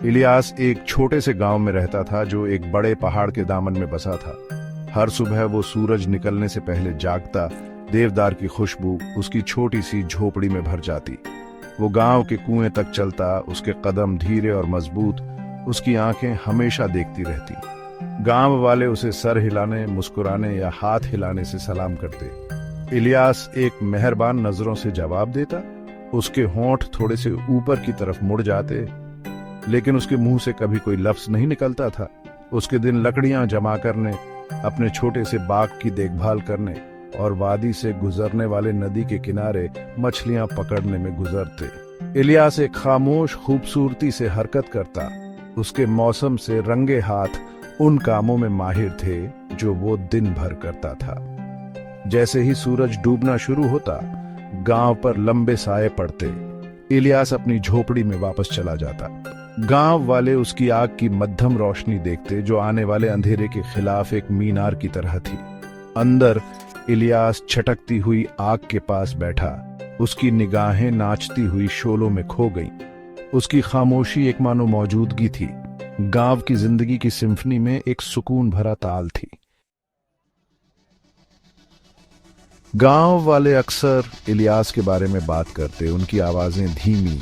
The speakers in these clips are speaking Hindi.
इलियास एक छोटे से गांव में रहता था जो एक बड़े पहाड़ के दामन में बसा था। हर सुबह वो सूरज निकलने से पहले जागता, देवदार की खुशबू उसकी छोटी सी झोपड़ी में भर जाती। वो गांव के कुएं तक चलता, उसके कदम धीरे और मजबूत, उसकी आंखें हमेशा देखती रहती। गांव वाले उसे सर हिलाने, मुस्कुराने या हाथ हिलाने से सलाम करते। इलियास एक मेहरबान नजरों से जवाब देता। उसके होंठ थोड़े से ऊपर की तरफ मुड़ जाते, लेकिन उसके मुंह से कभी कोई लफ्ज नहीं निकलता था। उसके दिन लकड़ियां जमा करने, अपने छोटे से बाग की देखभाल करने और वादी से गुजरने वाले नदी के किनारे मछलियां पकड़ने में गुजरते। इलियास एक खामोश खूबसूरती से हरकत करता। उसके मौसम से रंगे हाथ उन कामों में माहिर थे जो वो दिन भर करता था। जैसे ही सूरज डूबना शुरू होता, गांव पर लंबे साए पड़ते। इलियास अपनी झोपड़ी में वापस चला जाता। गांव वाले उसकी आग की मध्यम रोशनी देखते, जो आने वाले अंधेरे के खिलाफ एक मीनार की तरह थी। अंदर इलियास छटकती हुई आग के पास बैठा। उसकी निगाहें नाचती हुई शोलों में खो गईं। उसकी खामोशी एक मानो मौजूदगी थी। गांव की जिंदगी की सिम्फनी में एक सुकून भरा ताल थी। गांव वाले अक्सर इलियास के बारे में बात करते। उनकी आवाजें धीमी,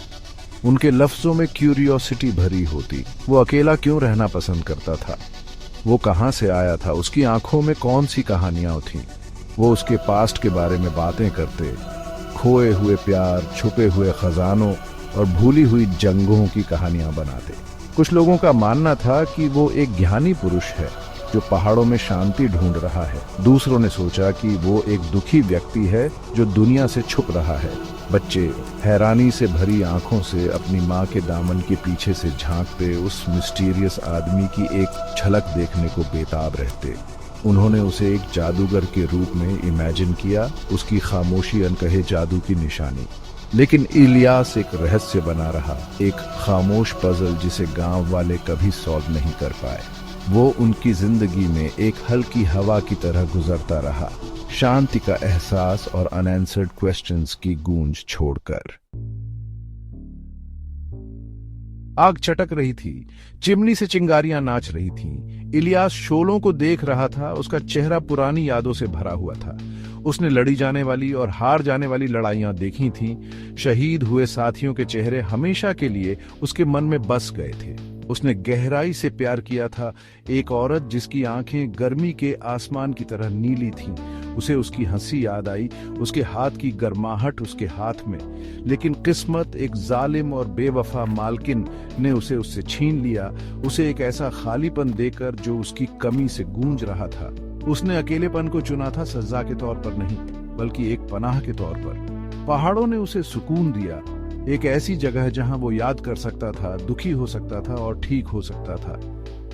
उनके लफ्जों में क्यूरियोसिटी भरी होती। वो अकेला क्यों रहना पसंद करता था? वो कहां से आया था? उसकी आंखों में कौन सी कहानियां थीं? वो उसके पास्ट के बारे में बातें करते। खोए हुए प्यार, छुपे हुए खजानों और भूली हुई जंगों की कहानियां बनाते। कुछ लोगों का मानना था कि वो एक ज्ञानी पुरुष है जो पहाड़ों में शांति ढूंढ रहा है। दूसरों ने सोचा कि वो एक दुखी व्यक्ति है जो दुनिया से छुप रहा है। बच्चे हैरानी से भरी आंखों से अपनी माँ के दामन के पीछे से झांकते उस मिस्टीरियस आदमी की एक झलक देखने को बेताब रहते। उन्होंने उसे एक जादूगर के रूप में इमेजिन किया, उसकी खामोशी अनकहे जादू की निशानी। लेकिन इलियास एक रहस्य बना रहा, एक खामोश पजल जिसे गांव वाले कभी सॉल्व नहीं कर पाए। वो उनकी जिंदगी में एक हल्की हवा की तरह गुजरता रहा, शांति का एहसास और अनआंसर्ड क्वेश्चंस की गूंज छोड़कर। आग चटक रही थी, चिमनी से चिंगारियां नाच रही थीं। इलियास शोलों को देख रहा था। उसका चेहरा पुरानी यादों से भरा हुआ था। उसने लड़ी जाने वाली और हार जाने वाली लड़ाइयां देखी थीं। शहीद हुए साथियों के चेहरे हमेशा के लिए उसके मन में बस गए थे। उसने गहराई से प्यार किया था, एक औरत जिसकी आंखें गर्मी के आसमान की तरह नीली थीं। उसे उसकी हंसी याद आई, उसके हाथ की गर्माहट उसके हाथ में। लेकिन किस्मत, एक जालिम और बेवफा मालकिन ने उसे उससे छीन लिया, उसे एक ऐसा खालीपन देकर जो उसकी कमी से गूंज रहा था। उसने अकेलेपन को चुना था, सजा के तौर पर नहीं, बल्कि एक पनाह के तौर पर। पहाड़ों ने उसे सुकून दिया, एक ऐसी जगह जहां वो याद कर सकता था, दुखी हो सकता था और ठीक हो सकता था।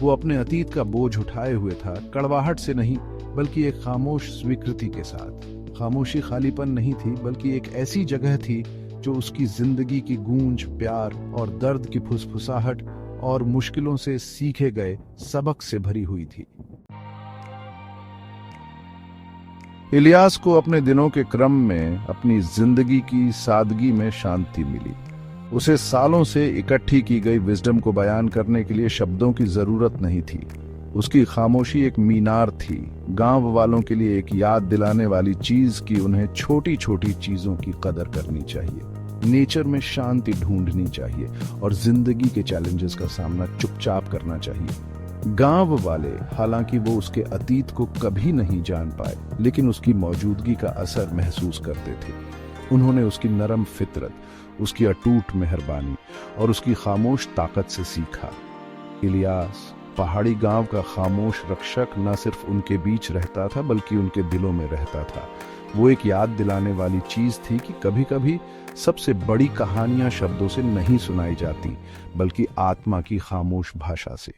वो अपने अतीत का बोझ उठाए हुए था, कड़वाहट से नहीं, बल्कि एक खामोश स्वीकृति के साथ। खामोशी खालीपन नहीं थी, बल्कि एक ऐसी जगह थी जो उसकी जिंदगी की गूंज, प्यार और दर्द की फुसफुसाहट और मुश्किलों से सीखे गए सबक से भरी हुई थी। इलियास को अपने दिनों के क्रम में अपनी जिंदगी की सादगी में शांति मिली। उसे सालों से इकट्ठी की गई विजडम को बयान करने के लिए शब्दों की जरूरत नहीं थी। उसकी खामोशी एक मीनार थी, गांव वालों के लिए एक याद दिलाने वाली चीज कि उन्हें छोटी छोटी चीजों की कदर करनी चाहिए, नेचर में शांति ढूंढनी चाहिए और जिंदगी के चैलेंजेस का सामना चुपचाप करना चाहिए। गांव वाले, हालांकि वो उसके अतीत को कभी नहीं जान पाए, लेकिन उसकी मौजूदगी का असर महसूस करते थे। उन्होंने उसकी नरम फितरत, उसकी अटूट मेहरबानी और उसकी खामोश ताकत से सीखा। इलियास, पहाड़ी गांव का खामोश रक्षक, न सिर्फ उनके बीच रहता था बल्कि उनके दिलों में रहता था। वो एक याद दिलाने वाली चीज थी कि कभी कभी सबसे बड़ी कहानियां शब्दों से नहीं सुनाई जाती, बल्कि आत्मा की खामोश भाषा से।